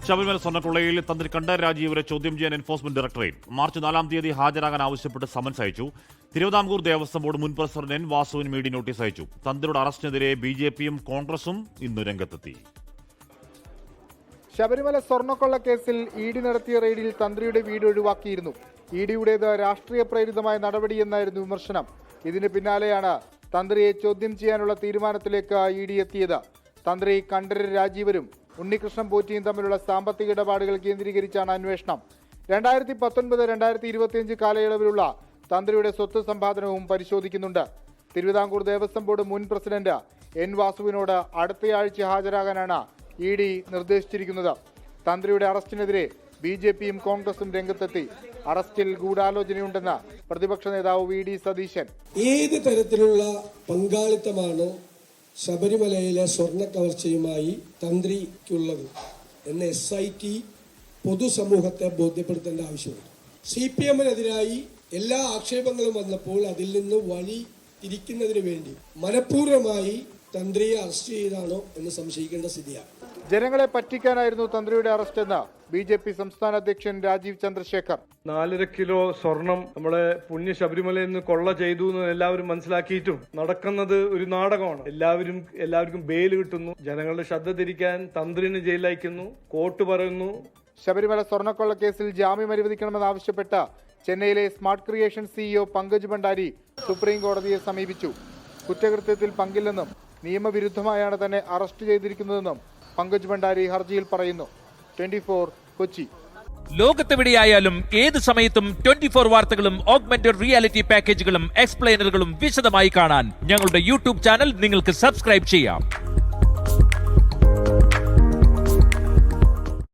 ശബരിമല സ്വർണ്ണക്കൊള്ളയിൽ തന്ത്രി കണ്ഠരര് രാജീവരെ ചോദ്യം ചെയ്യാൻ എൻഫോഴ്സ്മെന്റ് ഡയറക്ടറേറ്റ് മാർച്ച് 4-ാം തീയതി ഹാജരാകാൻ ആവശ്യപ്പെട്ട് സമൻസ് അയച്ചു. തിരുവിതാംകൂർ ദേവസ്വം ബോർഡ് മുൻ പ്രസിഡന്റ് എൻ വാസുവിന് മീഡിയ നോട്ടീസ് അയച്ചു. തന്ത്രിയുടെ അറസ്റ്റിനെതിരെ ബിജെപിയും കോൺഗ്രസും ഇന്ന് രംഗത്തെത്തി. ശബരിമല സ്വർണ്ണക്കൊള്ള കേസിൽ ഇഡി നടത്തിയ റെയ്ഡിൽ തന്ത്രിയുടെ വീട് ഒഴിവാക്കിയിരുന്നു. ഇഡിയുടേത് രാഷ്ട്രീയ പ്രേരിതമായ നടപടിയെന്നായിരുന്നു വിമർശനം. ഇതിന് പിന്നാലെയാണ് തന്ത്രിയെ ചോദ്യം ചെയ്യാനുള്ള തീരുമാനത്തിലേക്ക് ഇഡി എത്തിയത്. തന്ത്രി കണ്ഠരര് രാജീവരും ഉണ്ണികൃഷ്ണൻ പോറ്റിയും തമ്മിലുള്ള സാമ്പത്തിക ഇടപാടുകൾ കേന്ദ്രീകരിച്ചാണ് അന്വേഷണം. 2019-2025 കാലയളവിലുള്ള തന്ത്രിയുടെ സ്വത്ത് സമ്പാദനവും പരിശോധിക്കുന്നുണ്ട്. തിരുവിതാംകൂർ ദേവസ്വം ബോർഡ് മുൻ പ്രസിഡന്റ് എൻ വാസുവിനോട് അടുത്തയാഴ്ച ഹാജരാകാനാണ് ഇഡി നിർദ്ദേശിച്ചിരിക്കുന്നത്. തന്ത്രിയുടെ അറസ്റ്റിനെതിരെ ബിജെപിയും കോൺഗ്രസും രംഗത്തെത്തി. അറസ്റ്റിൽ ഗൂഢാലോചനയുണ്ടെന്ന് പ്രതിപക്ഷ നേതാവ് വി.ഡി. സതീശൻ. ഏത് തരത്തിലുള്ള പങ്കാളിത്തമാണ് ശബരിമലയിലെ സ്വർണ്ണ കവർച്ചയുമായി തന്ത്രിക്കുള്ളത് എന്ന് SIT പൊതുസമൂഹത്തെ ബോധ്യപ്പെടുത്തേണ്ട ആവശ്യമുണ്ട്. CPM-നെതിരായി എല്ലാ ആക്ഷേപങ്ങളും വന്നപ്പോൾ അതിൽ നിന്ന് വഴി തിരിക്കുന്നതിന് വേണ്ടി മനഃപൂർവ്വമായി തന്ത്രിയെ അറസ്റ്റ് ചെയ്താണോ എന്ന് സംശയിക്കേണ്ട സ്ഥിതിയാണ്. ജനങ്ങളെ പറ്റിക്കാനായിരുന്നു തന്ത്രിയുടെ അറസ്റ്റെന്ന് BJP സംസ്ഥാന അധ്യക്ഷൻ രാജീവ് ചന്ദ്രശേഖർ. 4.5 കിലോ സ്വർണം നമ്മളെ പുണ്യ ശബരിമലയിൽ നിന്ന് കൊള്ള ചെയ്തു എന്ന് എല്ലാവരും മനസ്സിലാക്കിയിട്ടും നടക്കുന്നത് ഒരു നാടകമാണ്. എല്ലാവർക്കും ബെയിൽ കിട്ടുന്നു, ജനങ്ങളുടെ ശ്രദ്ധ തിരിക്കാൻ തന്ത്രിനെ ജയിലയക്കുന്നു, കോർട്ട് പറയുന്നു. ശബരിമല സ്വർണ്ണക്കൊള്ള കേസിൽ ജാമ്യം അനുവദിക്കണമെന്നാവശ്യപ്പെട്ട് ചെന്നൈയിലെ smart creation CEO Pankaj Bhandari supreme കോടതിയെ സമീപിച്ചു. കുറ്റകൃത്യത്തിൽ പങ്കില്ലെന്നും നിയമവിരുദ്ധമായാണ് തന്നെ അറസ്റ്റ് ചെയ്തിരിക്കുന്നതെന്നും പങ്കജ് ഭണ്ഡാരി ഹർജിയിൽ പറയുന്നു. 24 കൊച്ചി. ലോകത്തെവിടെയായാലും ഏത് സമയത്തും 24 വാർത്തകളും ഓഗ്മെന്റഡ് റിയാലിറ്റി പാക്കേജുകളും എക്സ്പ്ലെയിനറുകളും വിശദമായി കാണാൻ ഞങ്ങളുടെ YouTube ചാനൽ നിങ്ങൾക്ക് സബ്സ്ക്രൈബ് ചെയ്യാം.